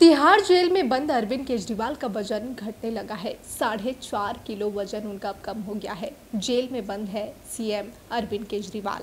Tihar jail में बंद अरविंद केजरीवाल का वजन घटने लगा है। 4.5 किलो वजन उनका अब कम हो गया है। जेल में बंद है सीएम अरविंद केजरीवाल।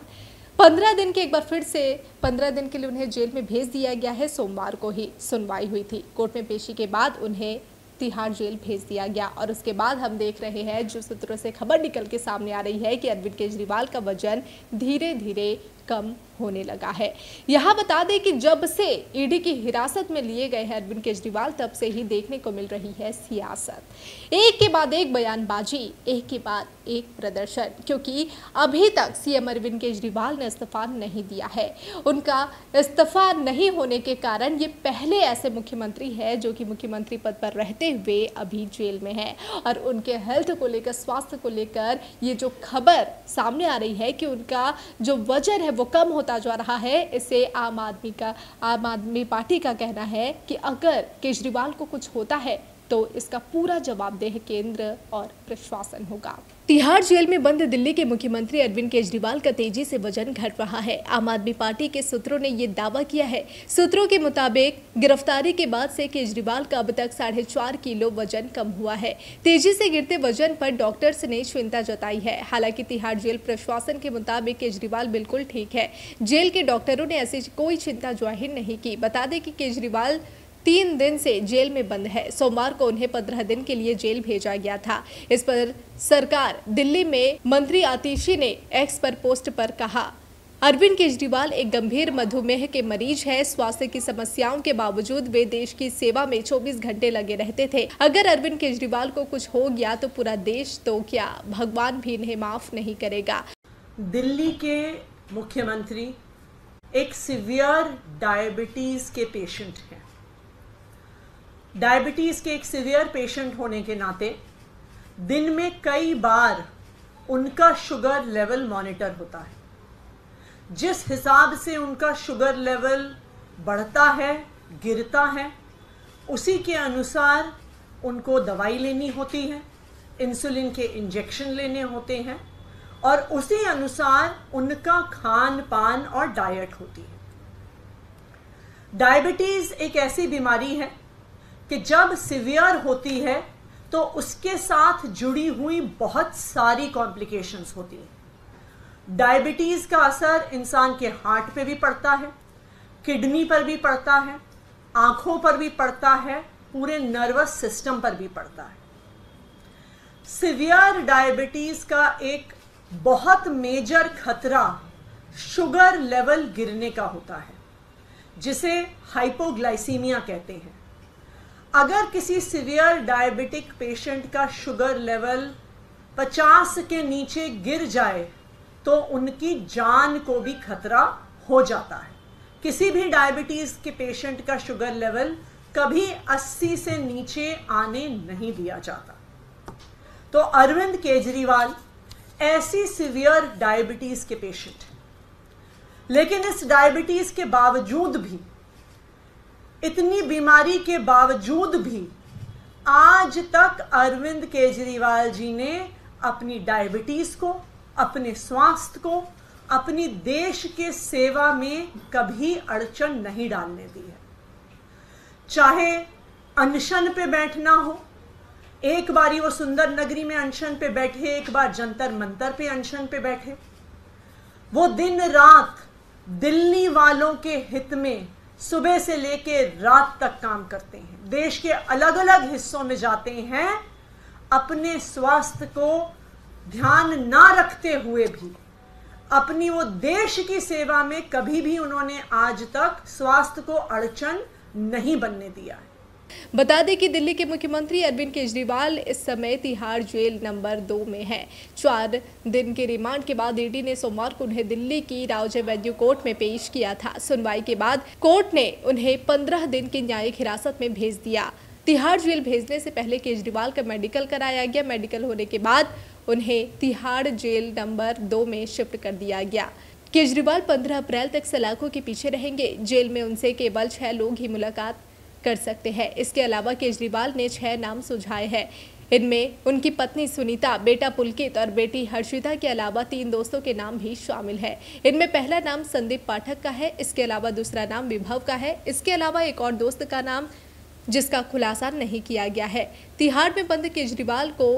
15 दिन के एक बार फिर से 15 दिन के लिए उन्हें जेल में भेज दिया गया है। सोमवार को ही सुनवाई हुई थी। कोर्ट में पेशी के बाद उन्हें तिहाड़ जेल भेज दिया गया और उसके बाद हम देख रहे हैं जो सूत्रों से खबर निकल के सामने आ रही है कि अरविंद केजरीवाल का वजन धीरे धीरे कम होने लगा है। यहाँ बता दें कि जब से ईडी की हिरासत में लिए गए हैं अरविंद केजरीवाल, तब से ही देखने को मिल रही है सियासत। एक के बाद एक बयानबाजी, एक के बाद एक प्रदर्शन, क्योंकि अभी तक सीएम अरविंद केजरीवाल ने इस्तीफा नहीं दिया है। उनका इस्तीफा नहीं होने के कारण ये पहले ऐसे मुख्यमंत्री है जो कि मुख्यमंत्री पद पर रहते हुए अभी जेल में है और उनके हेल्थ को लेकर, स्वास्थ्य को लेकर ये जो खबर सामने आ रही है कि उनका जो वजन है वो कम होता जा रहा है। इससे आम आदमी पार्टी का कहना है कि अगर केजरीवाल को कुछ होता है तो इसका पूरा जवाबदेह केंद्र और प्रशासन होगा। तिहाड़ जेल में बंद दिल्ली के मुख्यमंत्री अरविंद केजरीवाल का तेजी से वजन घट रहा है। आम आदमी पार्टी के सूत्रों ने यह दावा किया है। सूत्रों के मुताबिक गिरफ्तारी के बाद से केजरीवाल का अब तक 4.5 किलो वजन कम हुआ है। तेजी से गिरते वजन पर डॉक्टर्स ने चिंता जताई है। हालांकि तिहाड़ जेल प्रशासन के मुताबिक केजरीवाल बिल्कुल ठीक है। जेल के डॉक्टरों ने ऐसी कोई चिंता जाहिर नहीं की। बता दें कि केजरीवाल 3 दिन से जेल में बंद है। सोमवार को उन्हें 15 दिन के लिए जेल भेजा गया था। इस पर सरकार दिल्ली में मंत्री आतिशी ने एक्स पर पोस्ट पर कहा, अरविंद केजरीवाल एक गंभीर मधुमेह के मरीज है। स्वास्थ्य की समस्याओं के बावजूद वे देश की सेवा में 24 घंटे लगे रहते थे। अगर अरविंद केजरीवाल को कुछ हो गया तो पूरा देश तो क्या, भगवान भी इन्हें माफ नहीं करेगा। दिल्ली के मुख्यमंत्री एक सीवियर डायबिटीज के पेशेंट हैं। डायबिटीज़ के एक सीवियर पेशेंट होने के नाते दिन में कई बार उनका शुगर लेवल मॉनिटर होता है। जिस हिसाब से उनका शुगर लेवल बढ़ता है, गिरता है, उसी के अनुसार उनको दवाई लेनी होती है, इंसुलिन के इंजेक्शन लेने होते हैं और उसी अनुसार उनका खान पान और डाइट होती है। डायबिटीज़ एक ऐसी बीमारी है कि जब सीवियर होती है तो उसके साथ जुड़ी हुई बहुत सारी कॉम्प्लिकेशंस होती हैं। डायबिटीज़ का असर इंसान के हार्ट पे भी पड़ता है, किडनी पर भी पड़ता है, आँखों पर भी पड़ता है, पूरे नर्वस सिस्टम पर भी पड़ता है। सीवियर डायबिटीज़ का एक बहुत मेजर खतरा शुगर लेवल गिरने का होता है, जिसे हाइपोग्लाइसीमिया कहते हैं। अगर किसी सीवियर डायबिटिक पेशेंट का शुगर लेवल 50 के नीचे गिर जाए तो उनकी जान को भी खतरा हो जाता है। किसी भी डायबिटीज़ के पेशेंट का शुगर लेवल कभी 80 से नीचे आने नहीं दिया जाता। तो अरविंद केजरीवाल ऐसी सीवियर डायबिटीज़ के पेशेंट हैं, लेकिन इस डायबिटीज़ के बावजूद भी, इतनी बीमारी के बावजूद भी आज तक अरविंद केजरीवाल जी ने अपनी डायबिटीज़ को, अपने स्वास्थ्य को, अपनी देश के सेवा में कभी अड़चन नहीं डालने दी है। चाहे अनशन पे बैठना हो, एक बारी वो सुंदर नगरी में अनशन पे बैठे, एक बार जंतर मंतर पे अनशन पे बैठे। वो दिन रात दिल्ली वालों के हित में सुबह से लेके रात तक काम करते हैं। देश के अलग अलग हिस्सों में जाते हैं। अपने स्वास्थ्य को ध्यान ना रखते हुए भी अपनी वो देश की सेवा में कभी भी उन्होंने आज तक स्वास्थ्य को अड़चन नहीं बनने दिया है। बता दें कि दिल्ली के मुख्यमंत्री अरविंद केजरीवाल इस समय तिहाड़ जेल नंबर 2 में है। 4 दिन के रिमांड के बाद ईडी ने सोमवार को उन्हें दिल्ली की राउज एवेन्यू कोर्ट में पेश किया था। सुनवाई के बाद कोर्ट ने उन्हें 15 दिन की न्यायिक हिरासत में भेज दिया। तिहाड़ जेल भेजने से पहले केजरीवाल का मेडिकल कराया गया। मेडिकल होने के बाद उन्हें तिहाड़ जेल नंबर 2 में शिफ्ट कर दिया गया। केजरीवाल 15 अप्रैल तक सलाखों के पीछे रहेंगे। जेल में उनसे केवल 6 लोग ही मुलाकात कर सकते हैं। इसके अलावा केजरीवाल ने 6 नाम सुझाए हैं। इनमें उनकी पत्नी सुनीता, बेटा पुलकित और बेटी हर्षिता के अलावा 3 दोस्तों के नाम भी शामिल है। इनमें पहला नाम संदीप पाठक का है। इसके अलावा दूसरा नाम विभव का है। इसके अलावा एक और दोस्त का नाम जिसका खुलासा नहीं किया गया है। तिहाड़ में बंद केजरीवाल को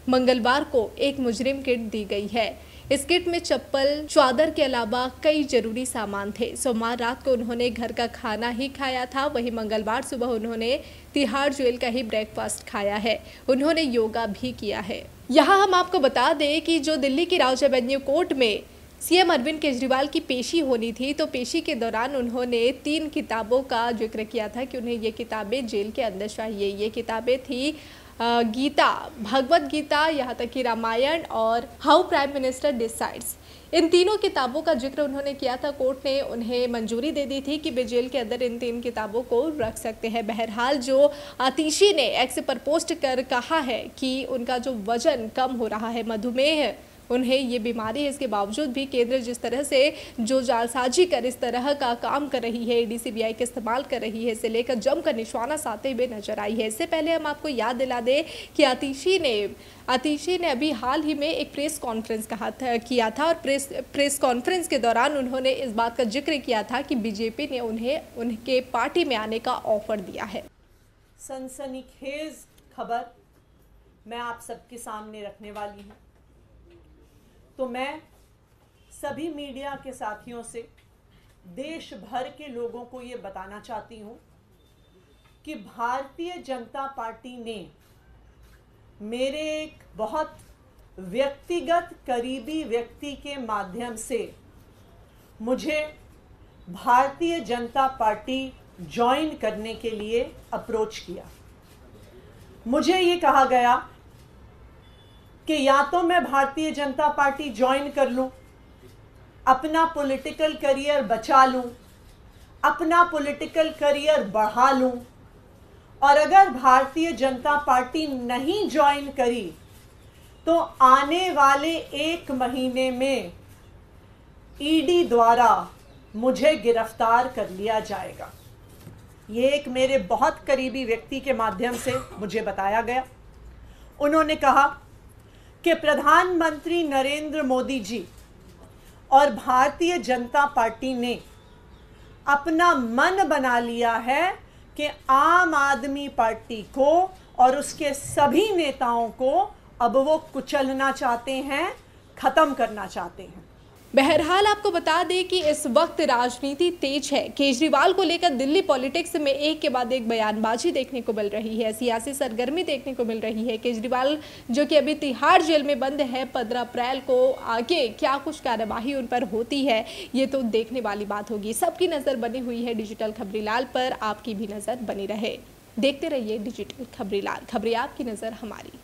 मंगलवार को एक मुजरिम किट दी गई है। इस किट में चप्पल, चादर के अलावा कई जरूरी सामान थे। सोमवार रात को उन्होंने घर का खाना ही खाया था। वहीं मंगलवार सुबह उन्होंने तिहाड़ जेल का ही ब्रेकफास्ट खाया है। उन्होंने योगा भी किया है। यहाँ हम आपको बता दें कि जो दिल्ली की राउज एवेन्यू कोर्ट में सीएम अरविंद केजरीवाल की पेशी होनी थी, तो पेशी के दौरान उन्होंने 3 किताबों का जिक्र किया था कि उन्हें ये किताबें जेल के अंदर चाहिए। ये किताबें थी गीता, भगवत गीता, यहाँ तक कि रामायण और हाउ प्राइम मिनिस्टर डिसाइड्स। इन तीनों किताबों का जिक्र उन्होंने किया था। कोर्ट ने उन्हें मंजूरी दे दी थी कि वे जेल के अंदर इन 3 किताबों को रख सकते हैं। बहरहाल जो आतिशी ने एक्स पर पोस्ट कर कहा है कि उनका जो वजन कम हो रहा है, मधुमेह उन्हें ये बीमारी है, इसके बावजूद भी केंद्र जिस तरह से जो जालसाजी कर इस तरह का काम कर रही है, ईडी सीबीआई का इस्तेमाल कर रही है, इसे लेकर जमकर निशाना साधते हुए नजर आई है। इससे पहले हम आपको याद दिला दें कि आतिशी ने अभी हाल ही में एक प्रेस कॉन्फ्रेंस किया था और प्रेस कॉन्फ्रेंस के दौरान उन्होंने इस बात का जिक्र किया था कि बीजेपी ने उन्हें उनके पार्टी में आने का ऑफर दिया है। सनसनीखेज खबर मैं आप सबके सामने रखने वाली हूँ। तो मैं सभी मीडिया के साथियों से, देश भर के लोगों को ये बताना चाहती हूँ कि भारतीय जनता पार्टी ने मेरे एक बहुत व्यक्तिगत करीबी व्यक्ति के माध्यम से मुझे भारतीय जनता पार्टी ज्वाइन करने के लिए अप्रोच किया। मुझे ये कहा गया कि या तो मैं भारतीय जनता पार्टी ज्वाइन कर लूं, अपना पॉलिटिकल करियर बचा लूं, अपना पॉलिटिकल करियर बढ़ा लूं, और अगर भारतीय जनता पार्टी नहीं ज्वाइन करी तो आने वाले 1 महीने में ईडी द्वारा मुझे गिरफ्तार कर लिया जाएगा। ये एक मेरे बहुत करीबी व्यक्ति के माध्यम से मुझे बताया गया। उन्होंने कहा कि प्रधानमंत्री नरेंद्र मोदी जी और भारतीय जनता पार्टी ने अपना मन बना लिया है कि आम आदमी पार्टी को और उसके सभी नेताओं को अब वो कुचलना चाहते हैं, खत्म करना चाहते हैं। बहरहाल आपको बता दें कि इस वक्त राजनीति तेज है। केजरीवाल को लेकर दिल्ली पॉलिटिक्स में एक के बाद एक बयानबाजी देखने को मिल रही है, सियासी सरगर्मी देखने को मिल रही है। केजरीवाल जो कि अभी तिहाड़ जेल में बंद है, 15 अप्रैल को आगे क्या कुछ कार्यवाही उन पर होती है, ये तो देखने वाली बात होगी। सबकी नज़र बनी हुई है डिजिटल खबरीलाल पर, आपकी भी नज़र बनी रहे। देखते रहिए डिजिटल खबरीलाल, खबरें आपकी नज़र हमारी।